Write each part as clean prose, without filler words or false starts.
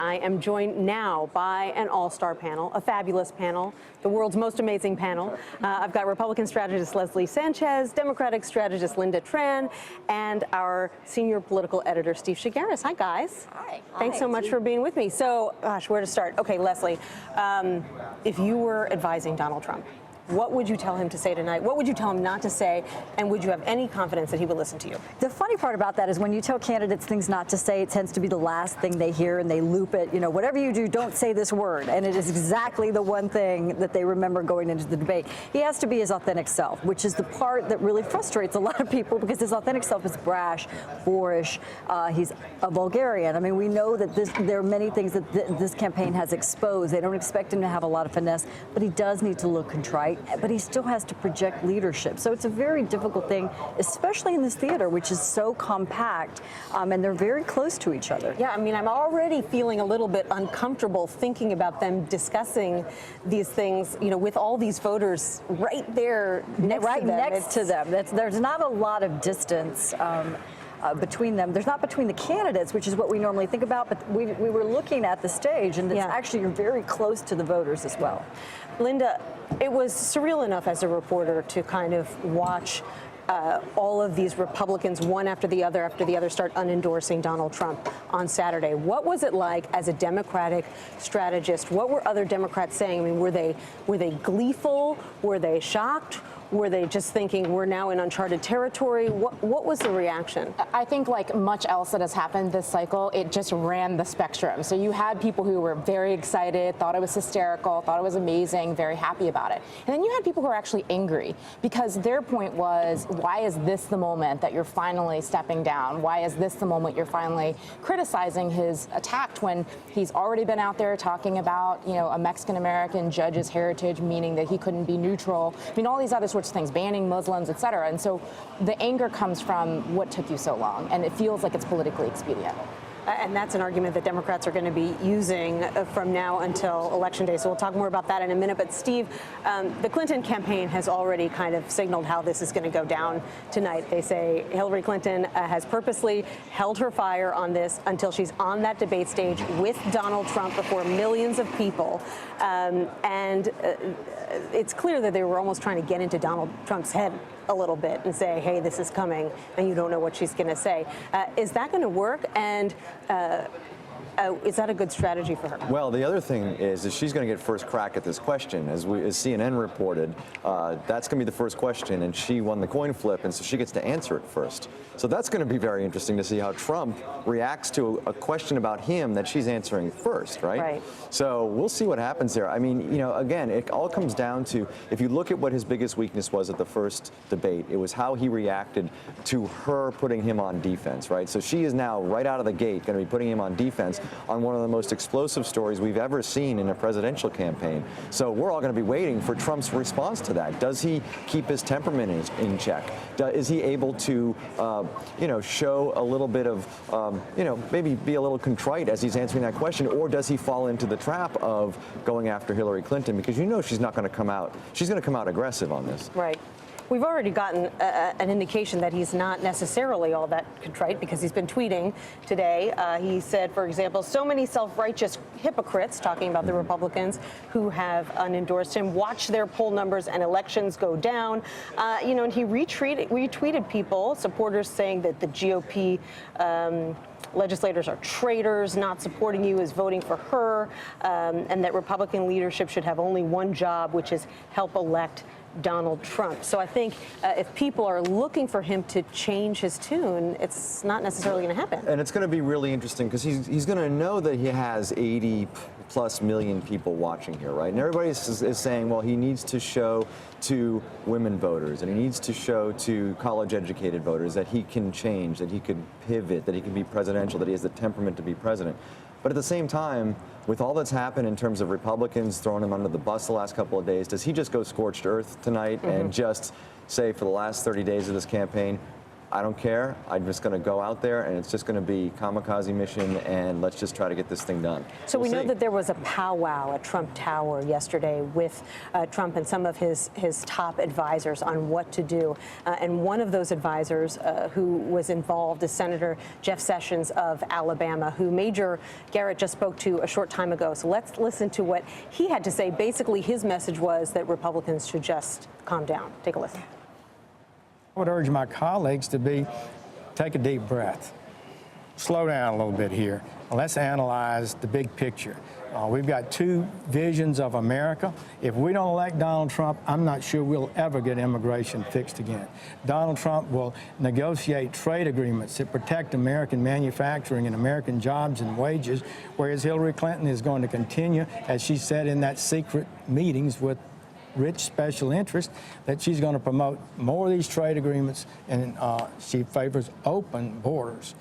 I am joined now by an all-star panel, a fabulous panel, the world's most amazing panel. I've got Republican strategist Leslie Sanchez, Democratic strategist Lynda Tran, and our senior political editor Steve Chaggaris. Hi, guys. Hi. Thanks so much for being with me. So, gosh, where to start? Okay, Leslie, if you were advising Donald Trump, what would you tell him to say tonight? What would you tell him not to say? And would you have any confidence that he would listen to you? The funny part about that is when you tell candidates things not to say, it tends to be the last thing they hear, and they loop it. You know, whatever you do, don't say this word. And it is exactly the one thing that they remember going into the debate. He has to be his authentic self, which is the part that really frustrates a lot of people, because his authentic self is brash, boorish. He's a vulgarian. I mean, we know that there are many things that this campaign has exposed. They don't expect him to have a lot of finesse, but he does need to look contrite. But he still has to project leadership. So it's a very difficult thing, especially in this theater, which is so compact, and they're very close to each other. Yeah, I mean, I'm already feeling a little bit uncomfortable thinking about them discussing these things, you know, with all these voters right there next to them. There's not a lot of distance between them. There's not between the candidates, which is what we normally think about, but we were looking at the stage, and it's actually you're very close to the voters as well. Lynda, it was surreal enough as a reporter to kind of watch all of these Republicans, one after the other, start unendorsing Donald Trump on Saturday. What was it like as a Democratic strategist? What were other Democrats saying? I mean, were they gleeful? Were they shocked? Were they just thinking we're now in uncharted territory? What was the reaction? I think, like much else that has happened this cycle, it just ran the spectrum. So you had people who were very excited, thought it was hysterical, thought it was amazing, very happy about it. And then you had people who were actually angry, because their point was, why is this the moment that you're finally stepping down? Why is this the moment you're finally criticizing his attack, when he's already been out there talking about, you know, a Mexican-American judge's heritage, meaning that he couldn't be neutral. I mean, all these other sorts of things, banning Muslims, et cetera. And so the anger comes from what took you so long, and it feels like it's politically expedient. And that's an argument that Democrats are going to be using from now until Election Day. So we'll talk more about that in a minute. But Steve, the Clinton campaign has already kind of signaled how this is going to go down tonight. They say Hillary Clinton has purposely held her fire on this until she's on that debate stage with Donald Trump before millions of people. It's clear that they were almost trying to get into Donald Trump's head a little bit and say, hey, this is coming, and you don't know what she's going to say. Is that going to work? And is that a good strategy for her? Well, the other thing is she's going to get first crack at this question. As CNN reported, that's going to be the first question, and she won the coin flip, and so she gets to answer it first. So that's going to be very interesting to see how Trump reacts to a question about him that she's answering first, right? Right. So we'll see what happens there. I mean, you know, again, it all comes down to, if you look at what his biggest weakness was at the first debate, it was how he reacted to her putting him on defense, right? So she is now, right out of the gate, going to be putting him on defense on one of the most explosive stories we've ever seen in a presidential campaign. So we're all going to be waiting for Trump's response to that. Does he keep his temperament in check? Is he able to, you know, show a little bit of, you know, maybe be a little contrite as he's answering that question, or does he fall into the trap of going after Hillary Clinton? Because you know she's not going to come out, she's going to come out aggressive on this. Right. We've already gotten an indication that he's not necessarily all that contrite, because he's been tweeting today. He said, for example, so many self-righteous hypocrites, talking about the Republicans who have unendorsed him, watch their poll numbers and elections go down. You know, and he retweeted people, supporters, saying that the GOP legislators are traitors, not supporting you is voting for her, and that Republican leadership should have only one job, which is help elect Donald Trump. So I think if people are looking for him to change his tune, it's not necessarily going to happen. And it's going to be really interesting, because he's going to know that he has 80+ million people watching here, right? And everybody is saying, well, he needs to show to women voters, and he needs to show to college-educated voters that he can change, that he could pivot, that he can be presidential, that he has the temperament to be president. But at the same time, with all that's happened in terms of Republicans throwing him under the bus the last couple of days, does he just go scorched earth tonight and just say, for the last 30 days of this campaign, I don't care. I'm just going to go out there, and it's just going to be kamikaze mission, and let's just try to get this thing done. So we know see. that there was a powwow at Trump Tower yesterday with Trump and some of his top advisors on what to do. And one of those advisors who was involved is Senator Jeff Sessions of Alabama, who Major Garrett just spoke to a short time ago. So let's listen to what he had to say. Basically, his message was that Republicans should just calm down. Take a listen. I would urge my colleagues to take a deep breath, slow down a little bit here. Let's analyze the big picture. We've got two visions of America. If we don't elect Donald Trump, I'm not sure we'll ever get immigration fixed again. Donald Trump will negotiate trade agreements that protect American manufacturing and American jobs and wages, whereas Hillary Clinton is going to continue, as she said in that secret meetings with rich special interest, that she's going to promote more of these trade agreements, and she favors open borders.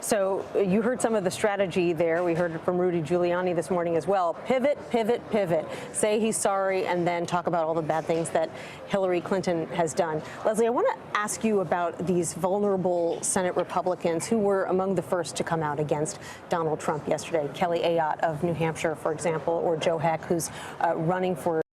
So you heard some of the strategy there. We heard it from Rudy Giuliani this morning as well. Pivot, pivot, pivot. Say he's sorry, and then talk about all the bad things that Hillary Clinton has done. Leslie, I want to ask you about these vulnerable Senate Republicans who were among the first to come out against Donald Trump yesterday. Kelly Ayotte of New Hampshire, for example, or Joe Heck, who's running for